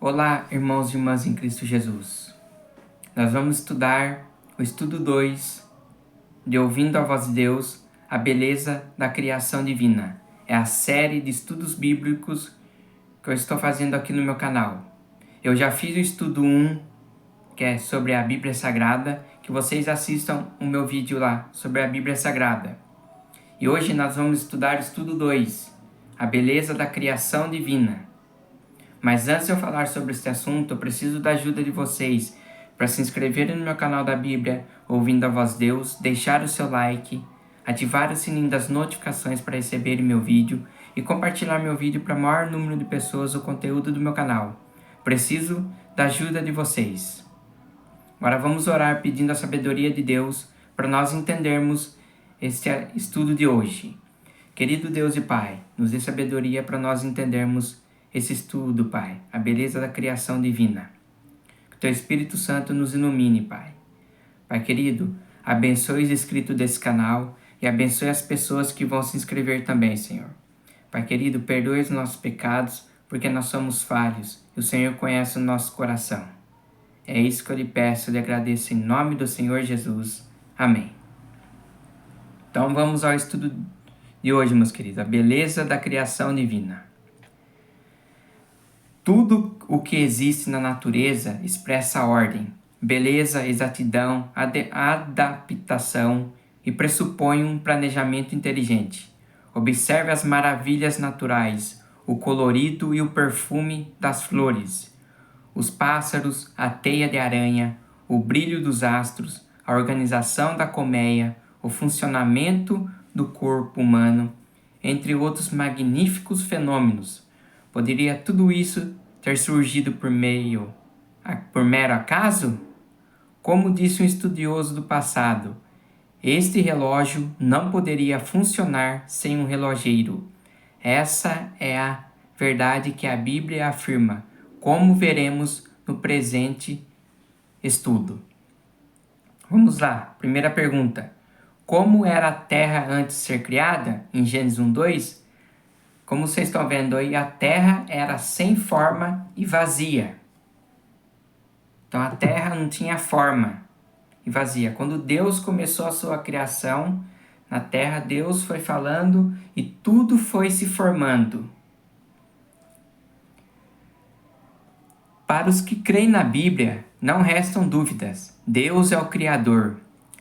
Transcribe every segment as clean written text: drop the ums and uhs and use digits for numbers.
Olá, irmãos e irmãs em Cristo Jesus. Nós vamos estudar o estudo 2 de Ouvindo a Voz de Deus, a Beleza da Criação Divina. É a série de estudos bíblicos que eu estou fazendo aqui no meu canal. Eu já fiz o estudo 1, que é sobre a Bíblia Sagrada, que vocês assistam o meu vídeo lá sobre a Bíblia Sagrada. E hoje nós vamos estudar o estudo 2, a Beleza da Criação Divina. Mas antes de eu falar sobre este assunto, eu preciso da ajuda de vocês para se inscreverem no meu canal da Bíblia, Ouvindo a Voz de Deus, deixar o seu like, ativar o sininho das notificações para receberem meu vídeo e compartilhar meu vídeo para o maior número de pessoas o conteúdo do meu canal. Preciso da ajuda de vocês. Agora vamos orar pedindo a sabedoria de Deus para nós entendermos este estudo de hoje. Querido Deus e Pai, nos dê sabedoria para nós entendermos esse estudo, Pai, a beleza da criação divina. Que o Teu Espírito Santo nos ilumine, Pai. Pai querido, abençoe os inscritos desse canal e abençoe as pessoas que vão se inscrever também, Senhor. Pai querido, perdoe os nossos pecados, porque nós somos falhos e o Senhor conhece o nosso coração. É isso que eu lhe peço e lhe agradeço em nome do Senhor Jesus. Amém. Então vamos ao estudo de hoje, meus queridos, a beleza da criação divina. Tudo o que existe na natureza expressa ordem, beleza, exatidão, adaptação e pressupõe um planejamento inteligente. Observe as maravilhas naturais, o colorido e o perfume das flores, os pássaros, a teia de aranha, o brilho dos astros, a organização da colmeia, o funcionamento do corpo humano, entre outros magníficos fenômenos. Poderia tudo isso ter surgido por mero acaso? Como disse um estudioso do passado, este relógio não poderia funcionar sem um relojeiro. Essa é a verdade que a Bíblia afirma, como veremos no presente estudo. Vamos lá, primeira pergunta. Como era a Terra antes de ser criada? Em Gênesis 1:2, como vocês estão vendo aí, a terra era sem forma e vazia. Então a terra não tinha forma e vazia. Quando Deus começou a sua criação na terra, Deus foi falando e tudo foi se formando. Para os que creem na Bíblia, não restam dúvidas. Deus é o Criador.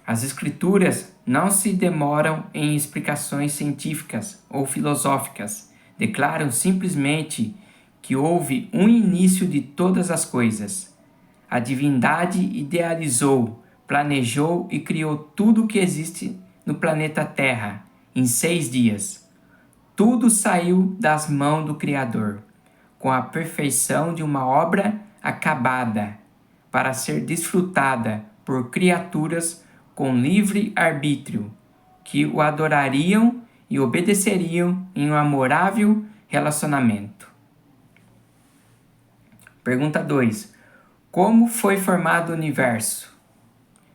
As Escrituras não se demoram em explicações científicas ou filosóficas. Declaram simplesmente que houve um início de todas as coisas. A divindade idealizou, planejou e criou tudo o que existe no planeta Terra em 6 dias. Tudo saiu das mãos do Criador, com a perfeição de uma obra acabada, para ser desfrutada por criaturas com livre arbítrio, que o adorariam e obedeceriam em um amorável relacionamento. Pergunta 2. Como foi formado o universo?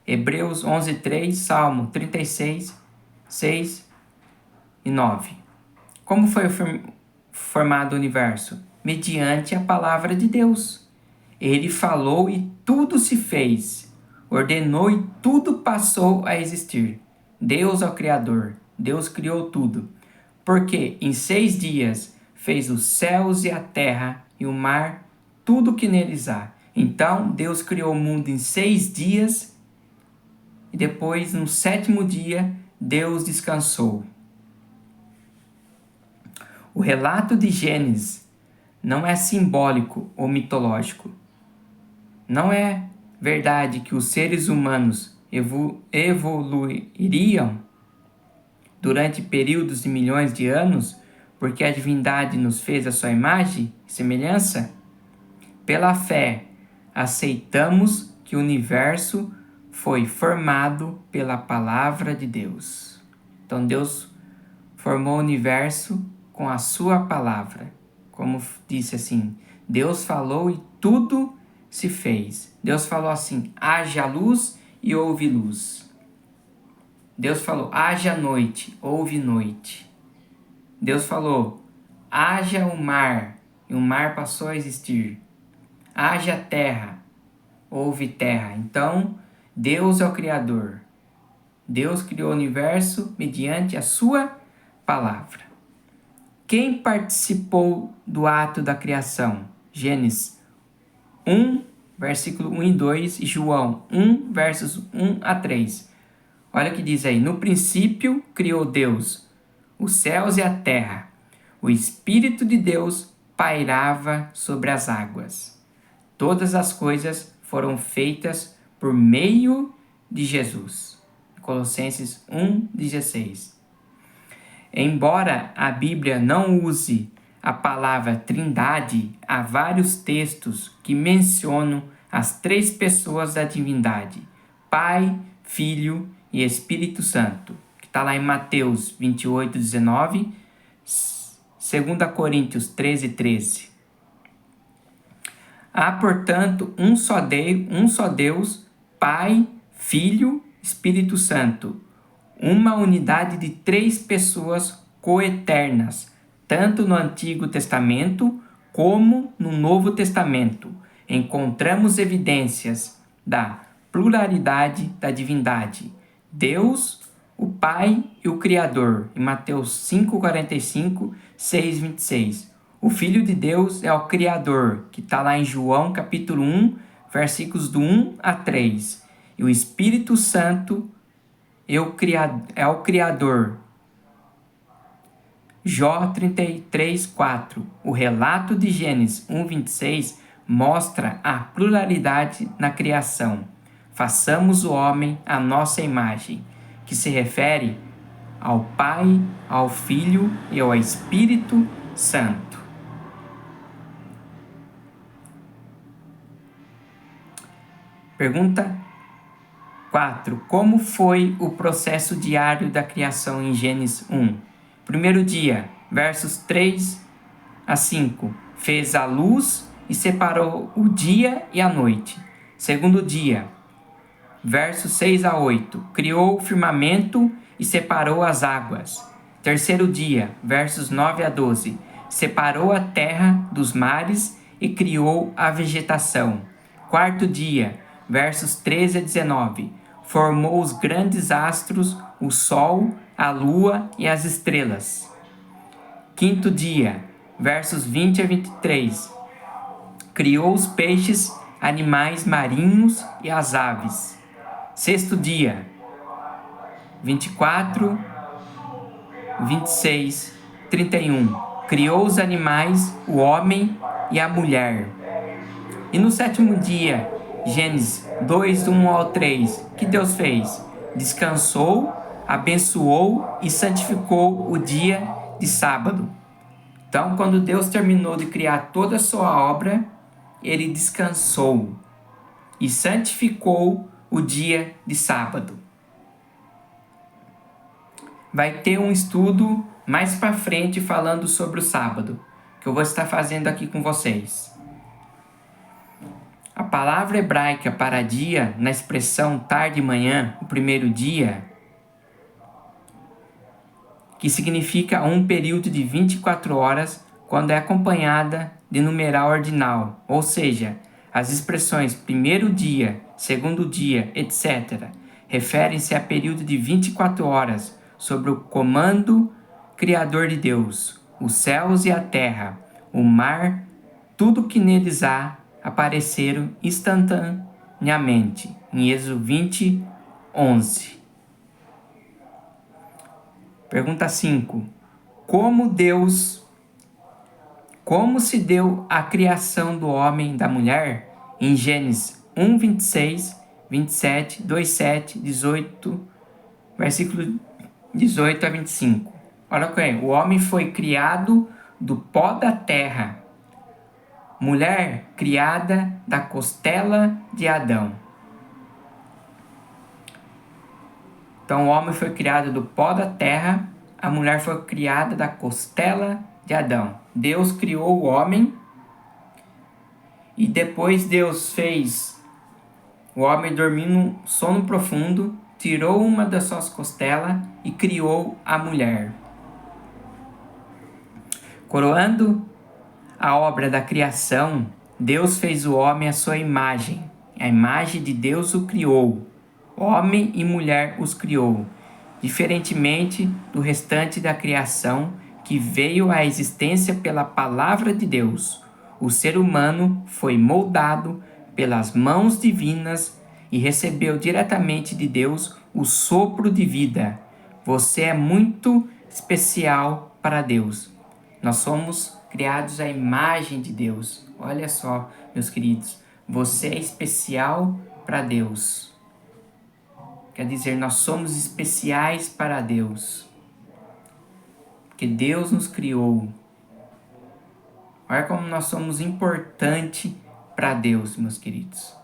Hebreus 11:3, Salmo 36, 6 e 9. Como foi formado o universo? Mediante a palavra de Deus. Ele falou e tudo se fez. Ordenou e tudo passou a existir. Deus é o Criador. Deus criou tudo, porque em 6 dias fez os céus e a terra e o mar, tudo que neles há. Então Deus criou o mundo em 6 dias e depois, no 7º dia, Deus descansou. O relato de Gênesis não é simbólico ou mitológico. Não é verdade que os seres humanos evoluiriam durante períodos de milhões de anos, porque a divindade nos fez a sua imagem e semelhança? Pela fé, aceitamos que o universo foi formado pela palavra de Deus. Então Deus formou o universo com a sua palavra. Como disse assim, Deus falou e tudo se fez. Deus falou assim, haja luz e houve luz. Deus falou, haja noite, houve noite. Deus falou, haja o mar, e o mar passou a existir. haja terra, houve terra. Então, Deus é o Criador. Deus criou o universo mediante a sua palavra. Quem participou do ato da criação? Gênesis 1, versículo 1 e 2 e João 1, versos 1 a 3. Olha o que diz aí. No princípio criou Deus os céus e a terra. O Espírito de Deus pairava sobre as águas. Todas as coisas foram feitas por meio de Jesus. Colossenses 1,16. Embora a Bíblia não use a palavra Trindade, há vários textos que mencionam as três pessoas da divindade: Pai, Filho e Espírito Santo, que está lá em Mateus 28:19, 2 Coríntios 13:13. Há, portanto, um só Deus, Pai, Filho, Espírito Santo, uma unidade de três pessoas coeternas, tanto no Antigo Testamento como no Novo Testamento. Encontramos evidências da pluralidade da divindade. Deus, o Pai e o Criador, em Mateus 5:45, 6:26. O Filho de Deus é o Criador, que está lá em João capítulo 1, versículos do 1 a 3. E o Espírito Santo é o Criador. Jó 33:4. O relato de Gênesis 1:26 mostra a pluralidade na criação. Façamos o homem à nossa imagem, que se refere ao Pai, ao Filho e ao Espírito Santo. Pergunta 4. Como foi o processo diário da criação em Gênesis 1? Primeiro dia, versos 3 a 5. Fez a luz e separou o dia e a noite. Segundo dia, versos 6 a 8. Criou o firmamento e separou as águas. Terceiro dia, versos 9 a 12. Separou a terra dos mares e criou a vegetação. Quarto dia, versos 13 a 19. Formou os grandes astros, o sol, a lua e as estrelas. Quinto dia, versos 20 a 23. Criou os peixes, animais marinhos e as aves. Sexto dia, 24, 26, 31. Criou os animais, o homem e a mulher. E no sétimo dia, Gênesis 2, 1 ao 3, que Deus fez? Descansou, abençoou e santificou o dia de sábado. Então, quando Deus terminou de criar toda a sua obra, Ele descansou e santificou o dia de sábado. Vai ter um estudo mais para frente falando sobre o sábado, que eu vou estar fazendo aqui com vocês. A palavra hebraica para dia, na expressão tarde e manhã, o primeiro dia, que significa um período de 24 horas, quando é acompanhada de numeral ordinal, ou seja, as expressões primeiro dia, segundo dia, etc., referem-se a período de 24 horas, sobre o comando criador de Deus, os céus e a terra, o mar, tudo que neles há, apareceram instantaneamente. Em Êxodo 20, 11. Pergunta 5. Como se deu a criação do homem e da mulher? Em Gênesis 1, 26, 27, 2, 7, 18, versículo 18 a 25. Olha que o homem foi criado do pó da terra. Mulher criada da costela de Adão. Então, o homem foi criado do pó da terra, a mulher foi criada da costela de Adão. Deus criou o homem e depois Deus fez o homem dormir num sono profundo, tirou uma das suas costelas e criou a mulher. Coroando a obra da criação, Deus fez o homem à sua imagem. A imagem de Deus o criou. Homem e mulher os criou. Diferentemente do restante da criação, que veio à existência pela palavra de Deus, o ser humano foi moldado pelas mãos divinas e recebeu diretamente de Deus o sopro de vida. Você é muito especial para Deus. Nós somos criados à imagem de Deus. Olha só, meus queridos, você é especial para Deus. Quer dizer, nós somos especiais para Deus. Porque Deus nos criou. Olha como nós somos importantes para Deus, meus queridos.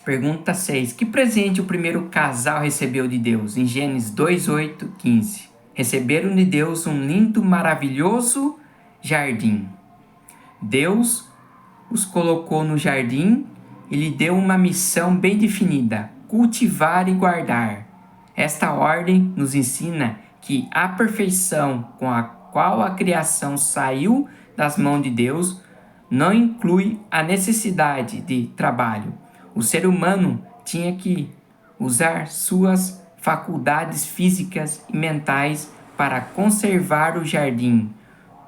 Pergunta 6. Que presente o primeiro casal recebeu de Deus? Em Gênesis 2, 8, 15. Receberam de Deus um lindo, maravilhoso jardim. Deus os colocou no jardim e lhe deu uma missão bem definida: cultivar e guardar. Esta ordem nos ensina que a perfeição com a qual a criação saiu das mãos de Deus não inclui a necessidade de trabalho. O ser humano tinha que usar suas faculdades físicas e mentais para conservar o jardim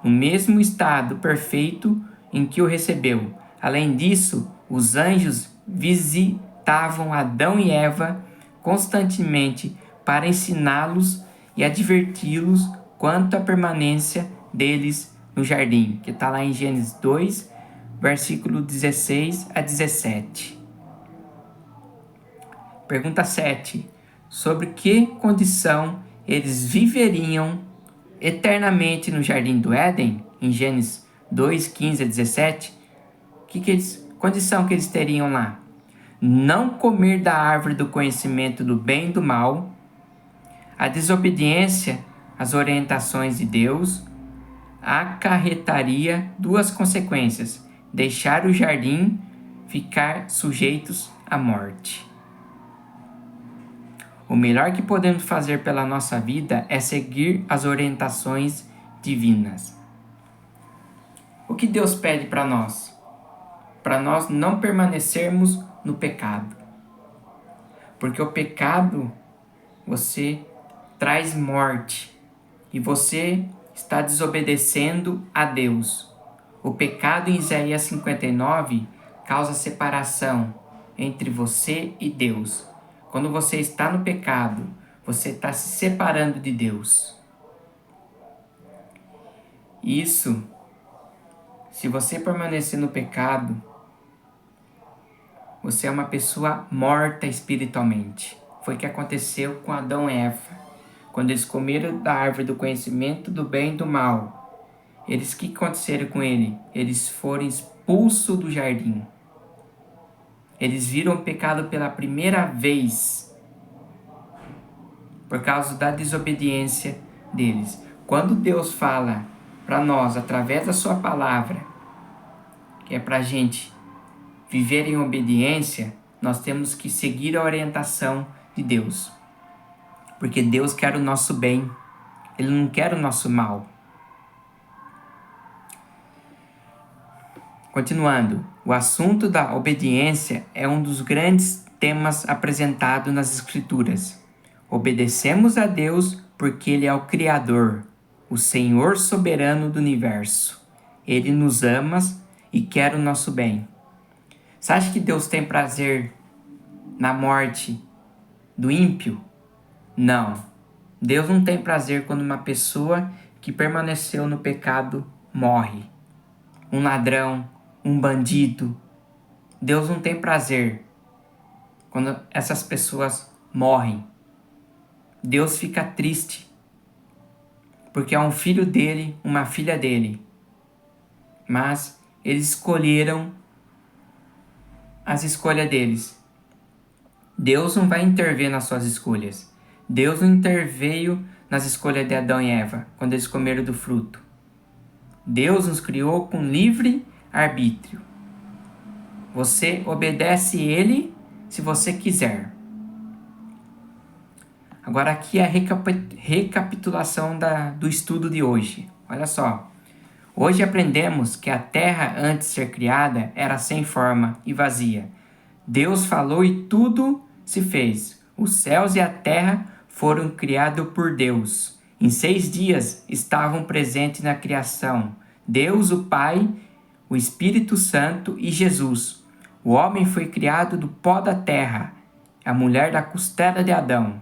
no mesmo estado perfeito em que o recebeu. Além disso, os anjos visitavam Adão e Eva constantemente para ensiná-los e adverti-los quanto à permanência deles no jardim, que está lá em Gênesis 2, versículo 16 a 17. Pergunta 7. Sobre que condição eles viveriam eternamente no jardim do Éden, em Gênesis 2, 15 a 17, condição que eles teriam lá? Não comer da árvore do conhecimento do bem e do mal, a desobediência às orientações de Deus acarretaria duas consequências: deixar o jardim, ficar sujeitos à morte. O melhor que podemos fazer pela nossa vida é seguir as orientações divinas. O que Deus pede para nós? Para nós não permanecermos no pecado. Porque o pecado, você traz morte e você está desobedecendo a Deus. O pecado em Isaías 59 causa separação entre você e Deus. Quando você está no pecado, você está se separando de Deus. Isso, se você permanecer no pecado, você é uma pessoa morta espiritualmente. Foi o que aconteceu com Adão e Eva. Quando eles comeram da árvore do conhecimento do bem e do mal, o que aconteceram com ele? Eles foram expulsos do jardim. Eles viram o pecado pela primeira vez por causa da desobediência deles. Quando Deus fala para nós, através da sua palavra, que é para a gente viver em obediência, nós temos que seguir a orientação de Deus. Porque Deus quer o nosso bem. Ele não quer o nosso mal. Continuando, o assunto da obediência é um dos grandes temas apresentados nas Escrituras. Obedecemos a Deus porque Ele é o Criador, o Senhor soberano do universo. Ele nos ama e quer o nosso bem. Você acha que Deus tem prazer na morte do ímpio? Não. Deus não tem prazer quando uma pessoa que permaneceu no pecado morre. Um ladrão, um bandido. Deus não tem prazer quando essas pessoas morrem. Deus fica triste porque é um filho dele, uma filha dele. Mas eles escolheram as escolhas deles. Deus não vai intervir nas suas escolhas. Deus não interveio nas escolhas de Adão e Eva quando eles comeram do fruto. Deus nos criou com livre arbítrio. Você obedece Ele se você quiser. Agora aqui é a recapitulação do estudo de hoje. Olha só. Hoje aprendemos que a terra, antes de ser criada, era sem forma e vazia. Deus falou e tudo se fez. Os céus e a terra foram criados por Deus. Em 6 dias estavam presentes na criação Deus, o Pai, o Espírito Santo e Jesus. O homem foi criado do pó da terra, a mulher da costela de Adão.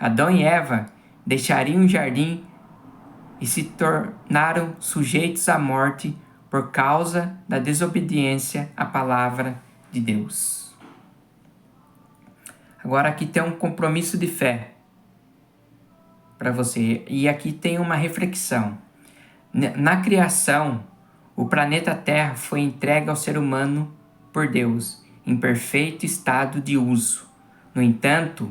Adão e Eva deixariam o jardim e se tornaram sujeitos à morte por causa da desobediência à palavra de Deus. Agora aqui tem um compromisso de fé para você, e aqui tem uma reflexão. Na criação, o planeta Terra foi entregue ao ser humano por Deus, em perfeito estado de uso. No entanto,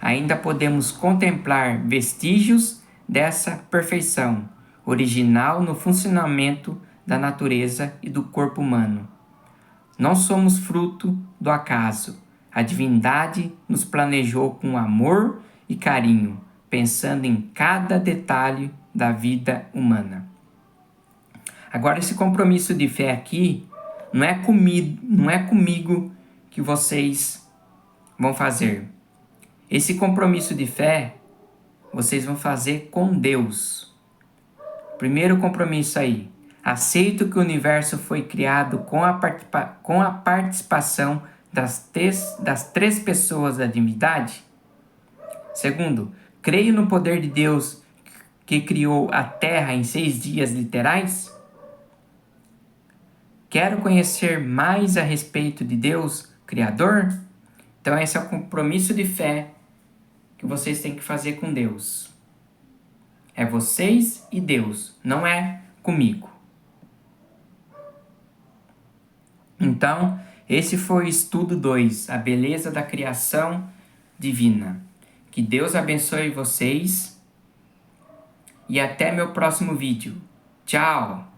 ainda podemos contemplar vestígios dessa perfeição original no funcionamento da natureza e do corpo humano. Não somos fruto do acaso. A divindade nos planejou com amor e carinho, pensando em cada detalhe da vida humana. Agora, esse compromisso de fé aqui não é comigo que vocês vão fazer. Esse compromisso de fé vocês vão fazer com Deus. Primeiro compromisso aí. Aceito que o universo foi criado com a participação das três pessoas da divindade. Segundo, creio no poder de Deus que criou a Terra em 6 dias literais. Quero conhecer mais a respeito de Deus, Criador. Então esse é o compromisso de fé que vocês têm que fazer com Deus. É vocês e Deus, não é comigo. Então, esse foi o estudo 2, a beleza da criação divina. Que Deus abençoe vocês e até meu próximo vídeo. Tchau!